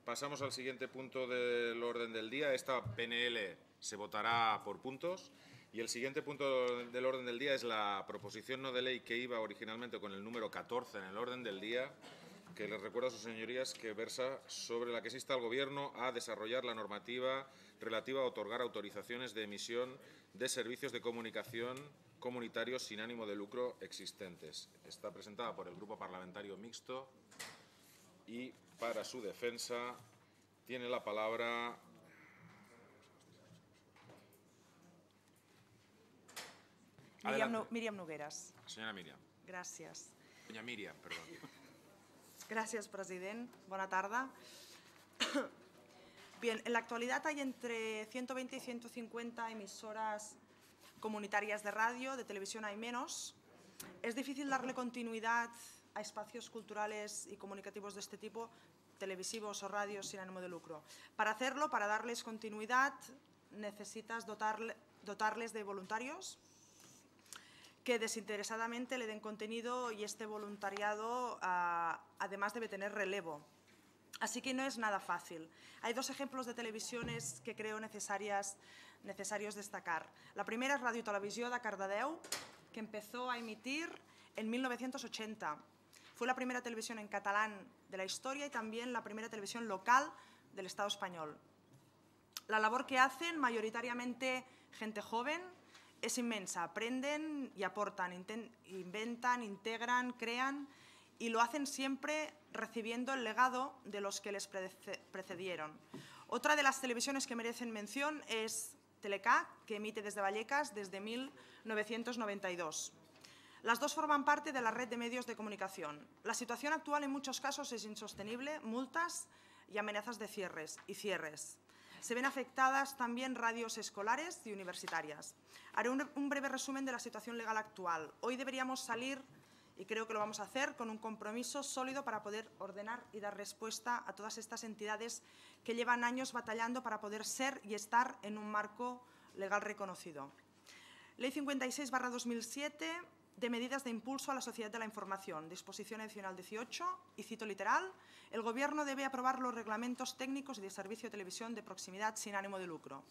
pasamos al siguiente punto del orden del día. Esta PNL se votará por puntos. Y el siguiente punto del orden del día es la proposición no de ley que iba originalmente con el número 14 en el orden del día, que les recuerdo a sus señorías que versa sobre la que se insta al Gobierno a desarrollar la normativa relativa a otorgar autorizaciones de emisión de servicios de comunicación comunitarios sin ánimo de lucro existentes. Está presentada por el Grupo Parlamentario Mixto y para su defensa tiene la palabra Míriam Nogueras. Senyora Míriam. Gràcies. Doña Míriam, perdó. Gracias, president. Buena tarde. Bien, en la actualidad hay entre 120 y 150 emisoras comunitarias de radio, de televisión hay menos. Es difícil darle continuidad a espacios culturales y comunicativos de este tipo, televisivos o radios sin ánimo de lucro. Para hacerlo, para darles continuidad, necesitas dotarles de voluntarios que desinteresadamente le den contenido y este voluntariado además debe tener relevo. Así que no es nada fácil. Hay dos ejemplos de televisiones que creo necesarios destacar. La primera es Radio Televisió de Cardedeu, que empezó a emitir en 1980. Fue la primera televisión en catalán de la historia y también la primera televisión local del Estado español. La labor que hacen, mayoritariamente gente joven, es inmensa. Aprenden y aportan, inventan, integran, crean y lo hacen siempre recibiendo el legado de los que les precedieron. Otra de las televisiones que merecen mención es Telecat, que emite desde Vallecas desde 1992. Las dos forman parte de la red de medios de comunicación. La situación actual en muchos casos es insostenible, multas y amenazas de cierres. Se ven afectadas también radios escolares y universitarias. Haré un breve resumen de la situación legal actual. Hoy deberíamos salir, y creo que lo vamos a hacer, con un compromiso sólido para poder ordenar y dar respuesta a todas estas entidades que llevan años batallando para poder ser y estar en un marco legal reconocido. Ley 56/2007 de medidas de impulso a la sociedad de la información, disposición adicional 18, y cito literal, el Gobierno debe aprobar los reglamentos técnicos y de servicio de televisión de proximidad sin ánimo de lucro.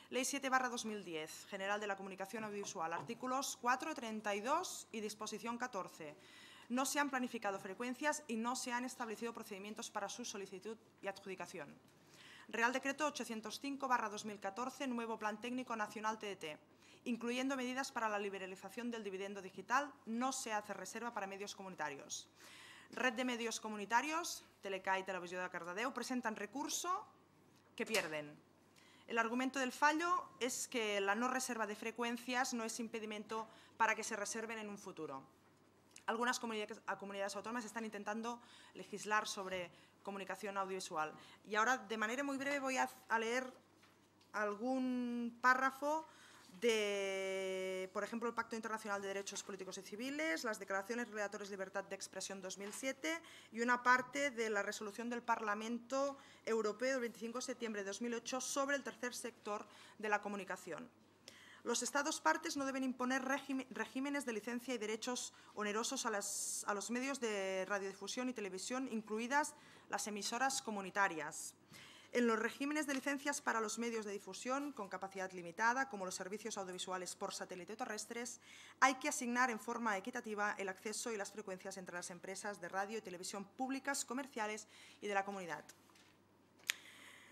Ley 7/2010, General de la Comunicación Audiovisual, artículos 4, 32 y disposición 14. No se han planificado frecuencias y no se han establecido procedimientos para su solicitud y adjudicación. Real Decreto 805/2014, nuevo Plan Técnico Nacional TDT. Incluyendo medidas para la liberalización del dividendo digital, no se hace reserva para medios comunitarios. Red de medios comunitarios, Telecat y Televisió de Cardedeu, presentan recurso que pierden. El argumento del fallo es que la no reserva de frecuencias no es impedimento para que se reserven en un futuro. Algunas comunidades autónomas están intentando legislar sobre comunicación audiovisual. Y ahora, de manera muy breve, voy a leer algún párrafo de, por ejemplo, el Pacto Internacional de Derechos Políticos y Civiles, las Declaraciones Relatorias de Libertad de Expresión 2007 y una parte de la resolución del Parlamento Europeo del 25 de septiembre de 2008 sobre el tercer sector de la comunicación. Los Estados partes no deben imponer regímenes de licencia y derechos onerosos a los medios de radiodifusión y televisión, incluidas las emisoras comunitarias. En los regímenes de licencias para los medios de difusión con capacidad limitada, como los servicios audiovisuales por satélite o terrestres, hay que asignar en forma equitativa el acceso y las frecuencias entre las empresas de radio y televisión públicas, comerciales y de la comunidad.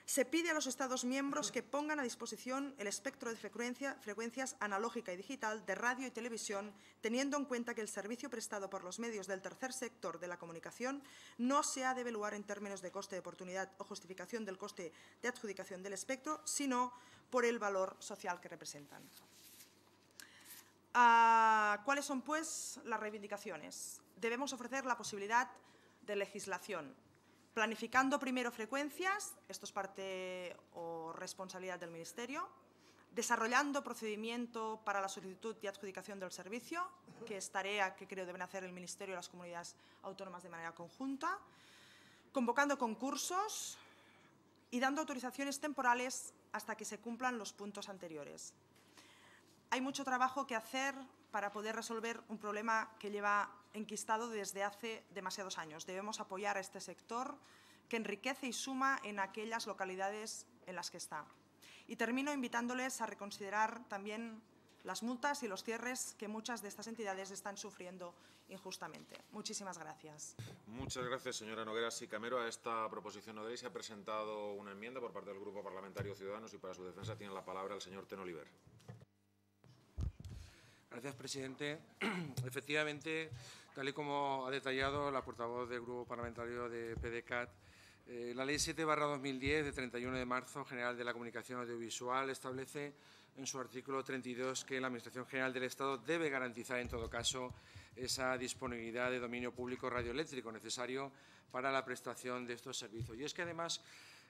Se pide a los Estados miembros que pongan a disposición el espectro de frecuencias analógica y digital de radio y televisión, teniendo en cuenta que el servicio prestado por los medios del tercer sector de la comunicación no se ha de evaluar en términos de coste de oportunidad o justificación del coste de adjudicación del espectro, sino por el valor social que representan. ¿Cuáles son, pues, las reivindicaciones? Debemos ofrecer la posibilidad de legislación, planificando primero frecuencias, esto es parte o responsabilidad del Ministerio, desarrollando procedimiento para la solicitud y adjudicación del servicio, que es tarea que creo deben hacer el Ministerio y las comunidades autónomas de manera conjunta, convocando concursos y dando autorizaciones temporales hasta que se cumplan los puntos anteriores. Hay mucho trabajo que hacer para poder resolver un problema que lleva enquistado desde hace demasiados años. Debemos apoyar a este sector que enriquece y suma en aquellas localidades en las que está. Y termino invitándoles a reconsiderar también las multas y los cierres que muchas de estas entidades están sufriendo injustamente. Muchísimas gracias. Muchas gracias, señora Nogueras y Camero. A esta proposición de ley se ha presentado una enmienda por parte del Grupo Parlamentario Ciudadanos y para su defensa tiene la palabra el señor Teno Oliver. Gracias, presidente. Efectivamente, tal y como ha detallado la portavoz del Grupo Parlamentario de PDeCAT, la Ley 7/2010 de 31 de marzo General de la Comunicación Audiovisual establece en su artículo 32 que la Administración General del Estado debe garantizar en todo caso esa disponibilidad de dominio público radioeléctrico necesario para la prestación de estos servicios. Y es que además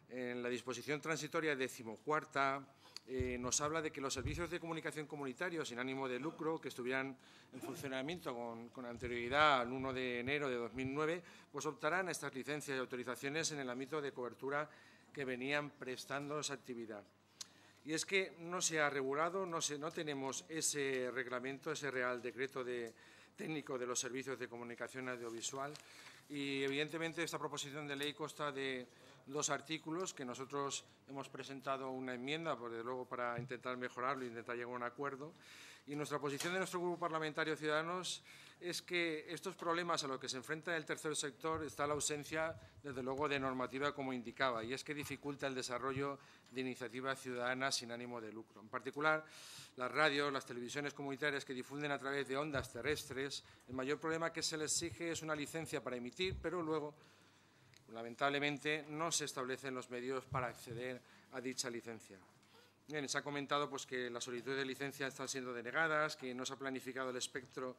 en la disposición transitoria 14ª nos habla de que los servicios de comunicación comunitarios sin ánimo de lucro que estuvieran en funcionamiento con anterioridad al 1 de enero de 2009, pues optarán a estas licencias y autorizaciones en el ámbito de cobertura que venían prestando esa actividad. Y es que no se ha regulado, no tenemos ese reglamento, ese Real Decreto técnico de los servicios de comunicación audiovisual y, evidentemente, esta proposición de ley consta de 2 artículos que nosotros hemos presentado una enmienda, desde luego, para intentar mejorarlo e intentar llegar a un acuerdo. Y nuestra posición de nuestro Grupo Parlamentario Ciudadanos es que estos problemas a los que se enfrenta el tercer sector está la ausencia, desde luego, de normativa como indicaba, y es que dificulta el desarrollo de iniciativas ciudadanas sin ánimo de lucro. En particular, las radios, las televisiones comunitarias que difunden a través de ondas terrestres, el mayor problema que se les exige es una licencia para emitir, pero luego, lamentablemente, no se establecen los medios para acceder a dicha licencia. Bien, se ha comentado pues, que las solicitudes de licencia están siendo denegadas, que no se ha planificado el espectro,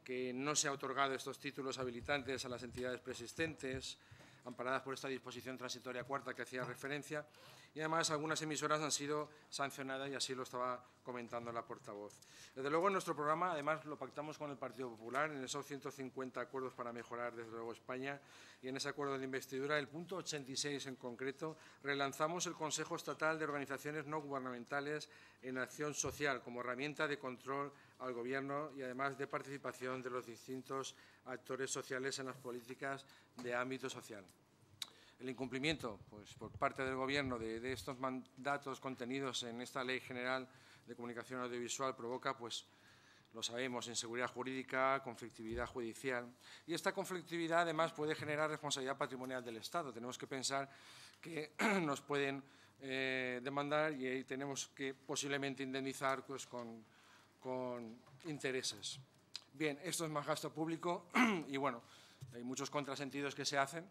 que no se ha otorgado estos títulos habilitantes a las entidades preexistentes, amparadas por esta disposición transitoria 4ª que hacía referencia, y además algunas emisoras han sido sancionadas y así lo estaba comentando la portavoz. Desde luego, en nuestro programa, además, lo pactamos con el Partido Popular en esos 150 acuerdos para mejorar, desde luego, España, y en ese acuerdo de investidura, el punto 86 en concreto, relanzamos el Consejo Estatal de Organizaciones No Gubernamentales en Acción Social como herramienta de control al Gobierno y, además, de participación de los distintos actores sociales en las políticas de ámbito social. El incumplimiento pues, por parte del Gobierno de estos mandatos contenidos en esta Ley General de Comunicación Audiovisual provoca, pues, lo sabemos, inseguridad jurídica, conflictividad judicial. Y esta conflictividad, además, puede generar responsabilidad patrimonial del Estado. Tenemos que pensar que nos pueden demandar y ahí tenemos que posiblemente indemnizar pues, con intereses. Bien, esto es más gasto público y, bueno, hay muchos contrasentidos que se hacen.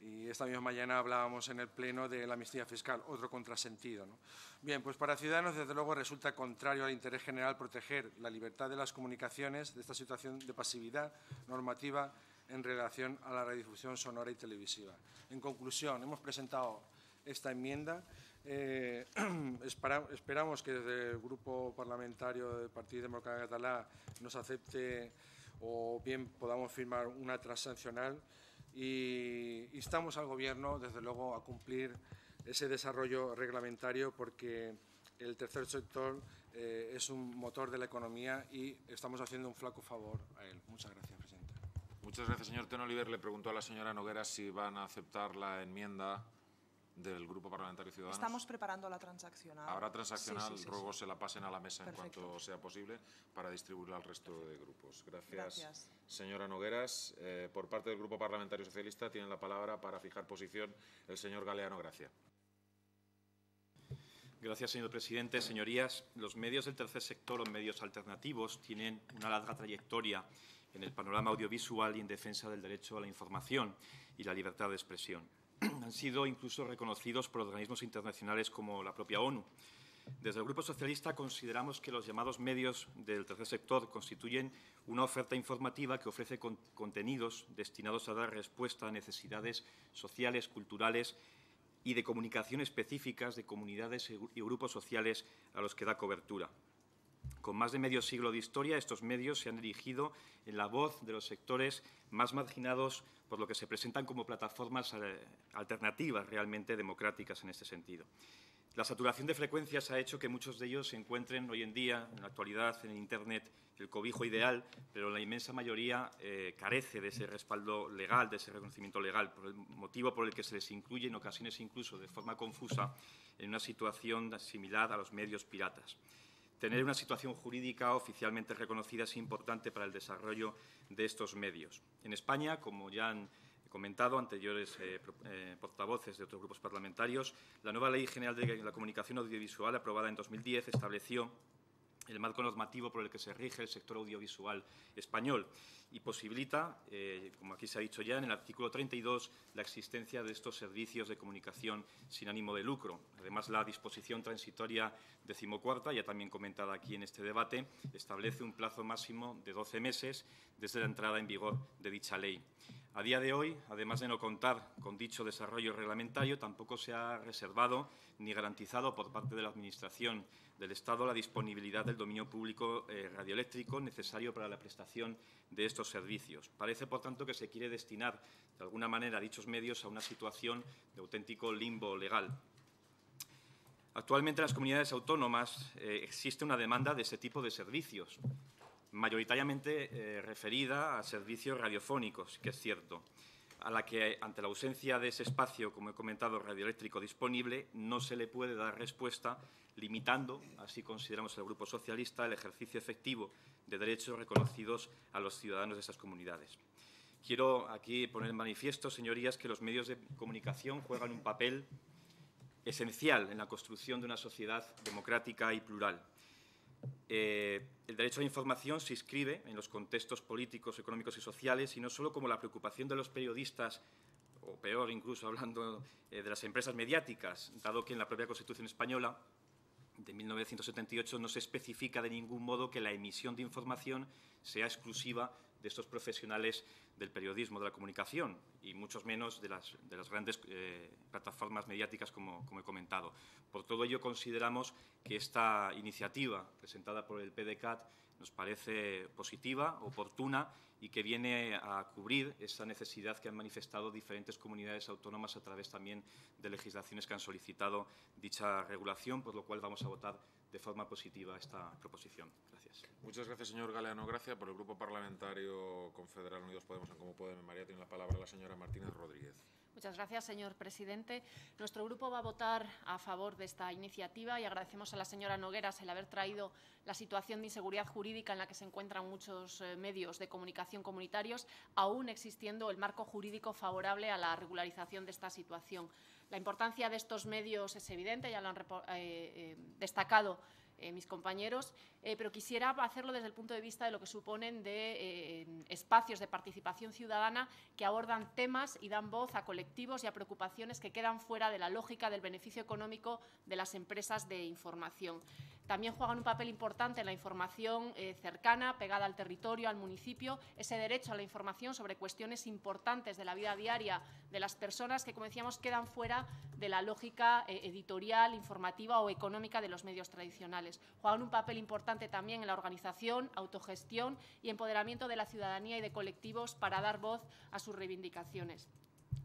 Y esta misma mañana hablábamos en el Pleno de la amnistía fiscal, otro contrasentido, ¿no? Bien, pues para Ciudadanos, desde luego, resulta contrario al interés general proteger la libertad de las comunicaciones de esta situación de pasividad normativa en relación a la radiodifusión sonora y televisiva. En conclusión, hemos presentado esta enmienda. Esperamos que desde el Grupo Parlamentario del Partido Demócrata Català nos acepte o bien podamos firmar una transaccional. Y instamos al Gobierno, desde luego, a cumplir ese desarrollo reglamentario porque el tercer sector es un motor de la economía y estamos haciendo un flaco favor a él. Muchas gracias, presidente. Muchas gracias, señor Teno Oliver. Le preguntó a la señora Nogueras si van a aceptar la enmienda del Grupo Parlamentario Ciudadanos. Estamos preparando la transaccional. Habrá transaccional, sí. ruego se la pasen a la mesa Perfecto. en cuanto sea posible para distribuirla al resto de grupos. Gracias. Señora Nogueras. Por parte del Grupo Parlamentario Socialista tiene la palabra para fijar posición el señor Galeano Gracia. Gracias, señor presidente. Señorías, los medios del tercer sector, los medios alternativos, tienen una larga trayectoria en el panorama audiovisual y en defensa del derecho a la información y la libertad de expresión. Han sido incluso reconocidos por organismos internacionales como la propia ONU. Desde el Grupo Socialista consideramos que los llamados medios del tercer sector constituyen una oferta informativa que ofrece contenidos destinados a dar respuesta a necesidades sociales, culturales y de comunicación específicas de comunidades y grupos sociales a los que da cobertura. Con más de medio siglo de historia, estos medios se han erigido en la voz de los sectores más marginados, por lo que se presentan como plataformas alternativas realmente democráticas en este sentido. La saturación de frecuencias ha hecho que muchos de ellos se encuentren hoy en día, en la actualidad, en Internet, el cobijo ideal, pero la inmensa mayoría carece de ese respaldo legal, de ese reconocimiento legal, por el motivo por el que se les incluye, en ocasiones incluso de forma confusa, en una situación similar a los medios piratas. Tener una situación jurídica oficialmente reconocida es importante para el desarrollo de estos medios. En España, como ya han comentado anteriores portavoces de otros grupos parlamentarios, la nueva Ley General de la Comunicación Audiovisual, aprobada en 2010, estableció el marco normativo por el que se rige el sector audiovisual español y posibilita, como aquí se ha dicho ya, en el artículo 32, la existencia de estos servicios de comunicación sin ánimo de lucro. Además, la disposición transitoria 14ª, ya también comentada aquí en este debate, establece un plazo máximo de 12 meses desde la entrada en vigor de dicha ley. A día de hoy, además de no contar con dicho desarrollo reglamentario, tampoco se ha reservado ni garantizado por parte de la Administración del Estado la disponibilidad del dominio público radioeléctrico necesario para la prestación de estos servicios. Parece, por tanto, que se quiere destinar de alguna manera dichos medios a una situación de auténtico limbo legal. Actualmente en las comunidades autónomas existe una demanda de ese tipo de servicios, mayoritariamente referida a servicios radiofónicos, que es cierto, a la que, ante la ausencia de ese espacio, como he comentado, radioeléctrico disponible, no se le puede dar respuesta, limitando, así consideramos el Grupo Socialista, el ejercicio efectivo de derechos reconocidos a los ciudadanos de esas comunidades. Quiero aquí poner en manifiesto, señorías, que los medios de comunicación juegan un papel esencial en la construcción de una sociedad democrática y plural. El derecho a la información se inscribe en los contextos políticos, económicos y sociales, y no solo como la preocupación de los periodistas, o peor incluso hablando de las empresas mediáticas, dado que en la propia Constitución española de 1978 no se especifica de ningún modo que la emisión de información sea exclusiva de estos profesionales del periodismo, de la comunicación, y mucho menos de las grandes plataformas mediáticas, como he comentado. Por todo ello, consideramos que esta iniciativa presentada por el PDeCAT nos parece positiva, oportuna, y que viene a cubrir esa necesidad que han manifestado diferentes comunidades autónomas a través también de legislaciones que han solicitado dicha regulación, por lo cual vamos a votar de forma positiva esta proposición. Gracias. Muchas gracias, señor Galeano Gracia. Por el Grupo Parlamentario Confederal Unidos Podemos en Como Podem, en María, tiene la palabra la señora Martínez Rodríguez. Muchas gracias, señor presidente. Nuestro grupo va a votar a favor de esta iniciativa y agradecemos a la señora Nogueras el haber traído la situación de inseguridad jurídica en la que se encuentran muchos medios de comunicación comunitarios, aún existiendo el marco jurídico favorable a la regularización de esta situación. La importancia de estos medios es evidente, ya lo han destacado mis compañeros, pero quisiera hacerlo desde el punto de vista de lo que suponen de espacios de participación ciudadana que abordan temas y dan voz a colectivos y a preocupaciones que quedan fuera de la lógica del beneficio económico de las empresas de información. También juegan un papel importante en la información cercana, pegada al territorio, al municipio, ese derecho a la información sobre cuestiones importantes de la vida diaria de las personas que, como decíamos, quedan fuera de la lógica editorial, informativa o económica de los medios tradicionales. Juegan un papel importante también en la organización, autogestión y empoderamiento de la ciudadanía y de colectivos para dar voz a sus reivindicaciones.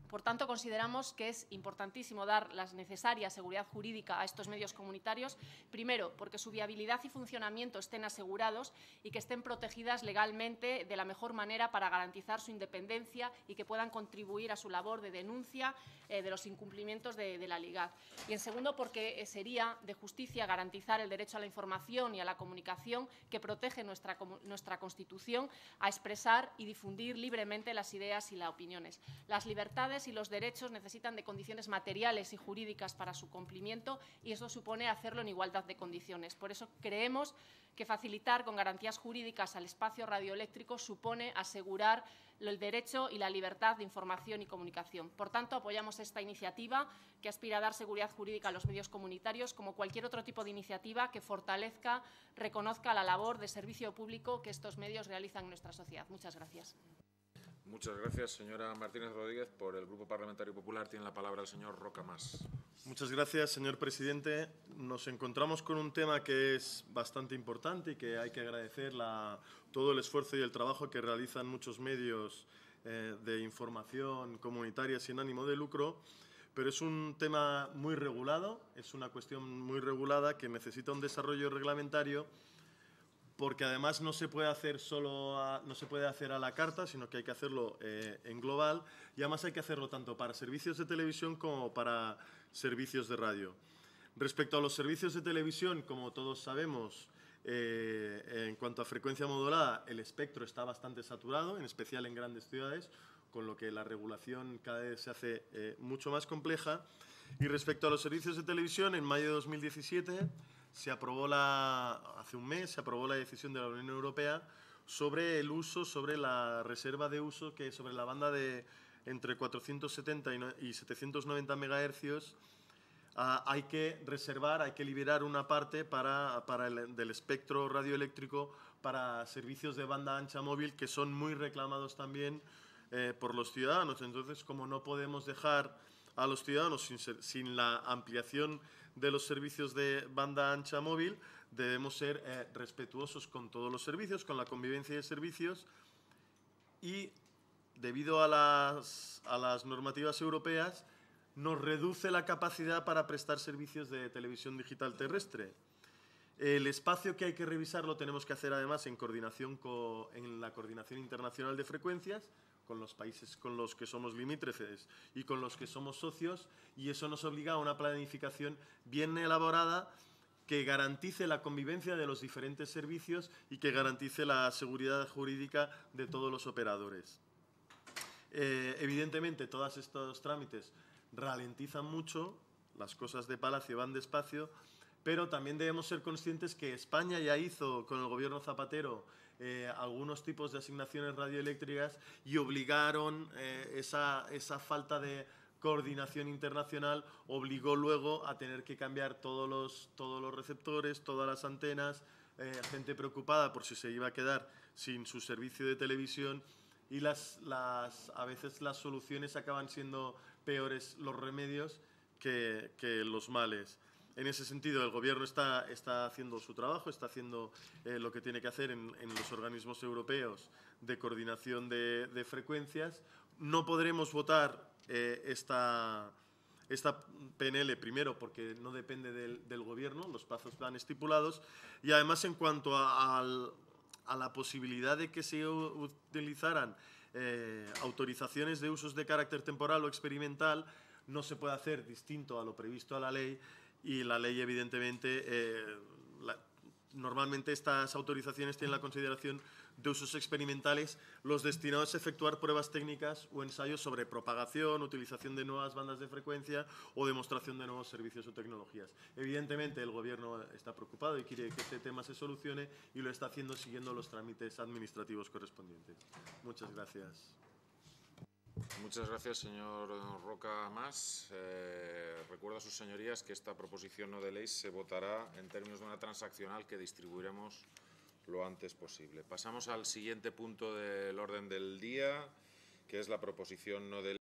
Por tanto, consideramos que es importantísimo dar la necesaria seguridad jurídica a estos medios comunitarios, primero, porque su viabilidad y funcionamiento estén asegurados y que estén protegidas legalmente de la mejor manera para garantizar su independencia y que puedan contribuir a su labor de denuncia de los incumplimientos de la LIGAD. Y, en segundo, porque sería de justicia garantizar el derecho a la información y a la comunicación que protege nuestra Constitución a expresar y difundir libremente las ideas y las opiniones. Las libertades y los derechos necesitan de condiciones materiales y jurídicas para su cumplimiento y eso supone hacerlo en igualdad de condiciones. Por eso creemos que facilitar con garantías jurídicas al espacio radioeléctrico supone asegurar el derecho y la libertad de información y comunicación. Por tanto, apoyamos esta iniciativa que aspira a dar seguridad jurídica a los medios comunitarios, como cualquier otro tipo de iniciativa que fortalezca, reconozca la labor de servicio público que estos medios realizan en nuestra sociedad. Muchas gracias. Muchas gracias, señora Martínez Rodríguez. Por el Grupo Parlamentario Popular tiene la palabra el señor Rocamás. Muchas gracias, señor presidente. Nos encontramos con un tema que es bastante importante y que hay que agradecer todo el esfuerzo y el trabajo que realizan muchos medios de información comunitaria sin ánimo de lucro, pero es un tema muy regulado, es una cuestión muy regulada que necesita un desarrollo reglamentario, porque además no se puede hacer no se puede hacer a la carta, sino que hay que hacerlo en global, y además hay que hacerlo tanto para servicios de televisión como para servicios de radio. Respecto a los servicios de televisión, como todos sabemos, en cuanto a frecuencia modulada, el espectro está bastante saturado, en especial en grandes ciudades, con lo que la regulación cada vez se hace mucho más compleja. Y respecto a los servicios de televisión, en mayo de 2017 hace un mes, se aprobó la decisión de la Unión Europea sobre el uso, sobre la reserva de uso, que sobre la banda de entre 470 y 790 MHz hay que reservar, hay que liberar una parte del espectro radioeléctrico para servicios de banda ancha móvil que son muy reclamados también por los ciudadanos. Entonces, como no podemos dejar a los ciudadanos sin la ampliación de los servicios de banda ancha móvil, debemos ser respetuosos con todos los servicios, con la convivencia de servicios, y debido a las normativas europeas nos reduce la capacidad para prestar servicios de televisión digital terrestre. El espacio que hay que revisar lo tenemos que hacer además en la Coordinación Internacional de Frecuencias, con los países con los que somos limítrofes y con los que somos socios, y eso nos obliga a una planificación bien elaborada que garantice la convivencia de los diferentes servicios y que garantice la seguridad jurídica de todos los operadores. Evidentemente, todos estos trámites ralentizan mucho, las cosas de Palacio van despacio, pero también debemos ser conscientes que España ya hizo con el gobierno Zapatero algunos tipos de asignaciones radioeléctricas y obligaron esa falta de coordinación internacional, obligó luego a tener que cambiar todos los receptores, todas las antenas, gente preocupada por si se iba a quedar sin su servicio de televisión, y a veces las soluciones acaban siendo peores los remedios que los males. En ese sentido, el Gobierno está haciendo su trabajo, está haciendo lo que tiene que hacer en los organismos europeos de coordinación de frecuencias. No podremos votar esta PNL, primero porque no depende del Gobierno, los plazos están estipulados, y además en cuanto a la posibilidad de que se utilizaran autorizaciones de usos de carácter temporal o experimental, no se puede hacer distinto a lo previsto a la ley, y la ley evidentemente, normalmente estas autorizaciones tienen la consideración de usos experimentales, los destinados a efectuar pruebas técnicas o ensayos sobre propagación, utilización de nuevas bandas de frecuencia o demostración de nuevos servicios o tecnologías. Evidentemente, el Gobierno está preocupado y quiere que este tema se solucione, y lo está haciendo siguiendo los trámites administrativos correspondientes. Muchas gracias. Muchas gracias, señor Roca Mas. Recuerdo a sus señorías que esta proposición no de ley se votará en términos de una transaccional que distribuiremos lo antes posible. Pasamos al siguiente punto del orden del día, que es la proposición no de ley.